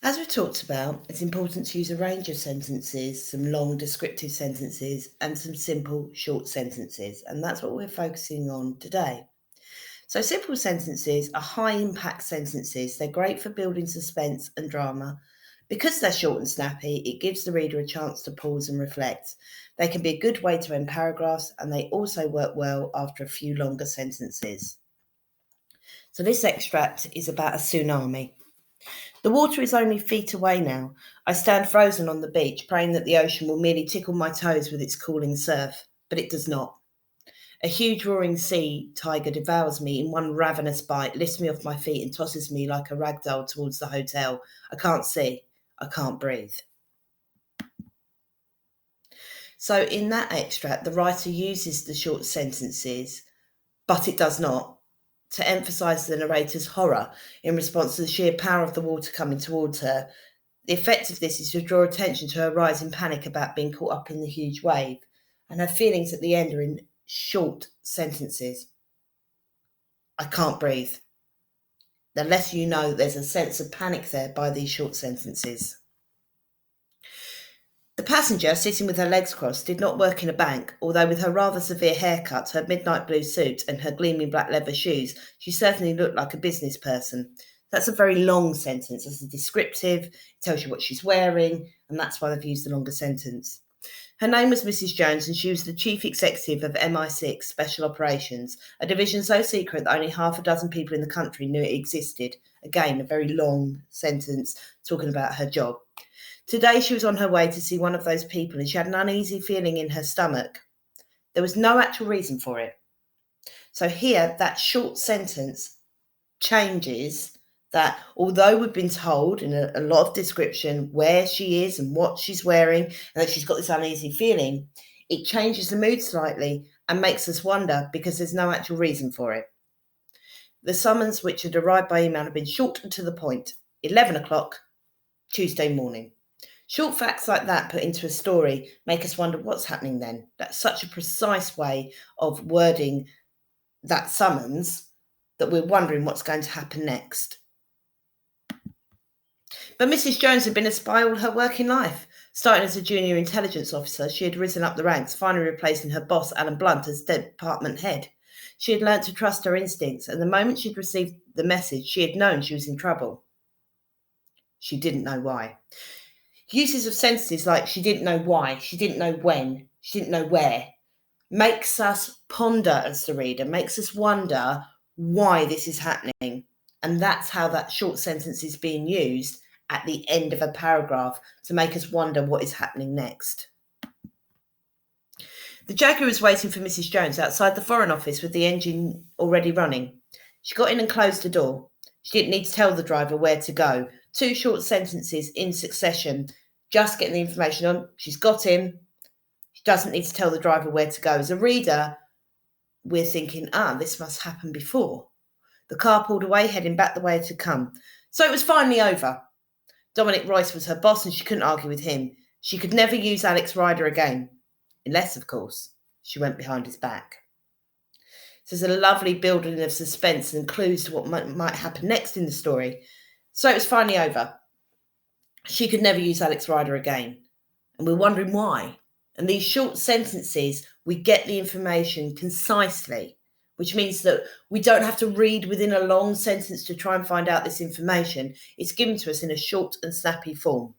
As we've talked about, it's important to use a range of sentences, some long descriptive sentences, and some simple short sentences, and that's what we're focusing on today. So, simple sentences are high impact sentences. They're great for building suspense and drama. Because they're short and snappy, it gives the reader a chance to pause and reflect. They can be a good way to end paragraphs, and they also work well after a few longer sentences. So, this extract is about a tsunami. The water is only feet away now. I stand frozen on the beach, praying that the ocean will merely tickle my toes with its cooling surf, but it does not. A huge roaring sea tiger devours me in one ravenous bite, lifts me off my feet and tosses me like a rag doll towards the hotel. I can't see. I can't breathe. So in that extract, the writer uses the short sentences, but it does not, to emphasise the narrator's horror in response to the sheer power of the water coming towards her. The effect of this is to draw attention to her rising panic about being caught up in the huge wave, and her feelings at the end are in short sentences. I can't breathe. The less you know, there's a sense of panic there by these short sentences. The passenger, sitting with her legs crossed, did not work in a bank, although with her rather severe haircut, her midnight blue suit, and her gleaming black leather shoes, she certainly looked like a business person. That's a very long sentence. It's a descriptive, it tells you what she's wearing, and that's why they've used the longer sentence. Her name was Mrs. Jones, and she was the chief executive of MI6 Special Operations, a division so secret that only half a dozen people in the country knew it existed. Again, a very long sentence talking about her job. Today she was on her way to see one of those people, and she had an uneasy feeling in her stomach. There was no actual reason for it. So here, that short sentence changes that although we've been told in a lot of description where she is and what she's wearing and that she's got this uneasy feeling, it changes the mood slightly and makes us wonder because there's no actual reason for it. The summons which had arrived by email have been short and to the point. 11 o'clock, Tuesday morning. Short facts like that put into a story make us wonder what's happening then. That's such a precise way of wording that summons that we're wondering what's going to happen next. But Mrs. Jones had been a spy all her working life. Starting as a junior intelligence officer, she had risen up the ranks, finally replacing her boss, Alan Blunt, as department head. She had learnt to trust her instincts, and the moment she'd received the message, she had known she was in trouble. She didn't know why. Uses of sentences like she didn't know why, she didn't know when, she didn't know where, makes us ponder as the reader, makes us wonder why this is happening. And that's how that short sentence is being used at the end of a paragraph to make us wonder what is happening next. The Jaguar was waiting for Mrs. Jones outside the Foreign Office with the engine already running. She got in and closed the door. She didn't need to tell the driver where to go. 2 short sentences in succession, just getting the information on. She's got in. She doesn't need to tell the driver where to go. As a reader, we're thinking, this must happen before. The car pulled away, heading back the way it had come. So it was finally over. Dominic Royce was her boss and she couldn't argue with him. She could never use Alex Ryder again. Unless, of course, she went behind his back. So there's a lovely building of suspense and clues to what might happen next in the story. So it was finally over. She could never use Alex Ryder again. And we're wondering why. And these short sentences, we get the information concisely, which means that we don't have to read within a long sentence to try and find out this information. It's given to us in a short and snappy form.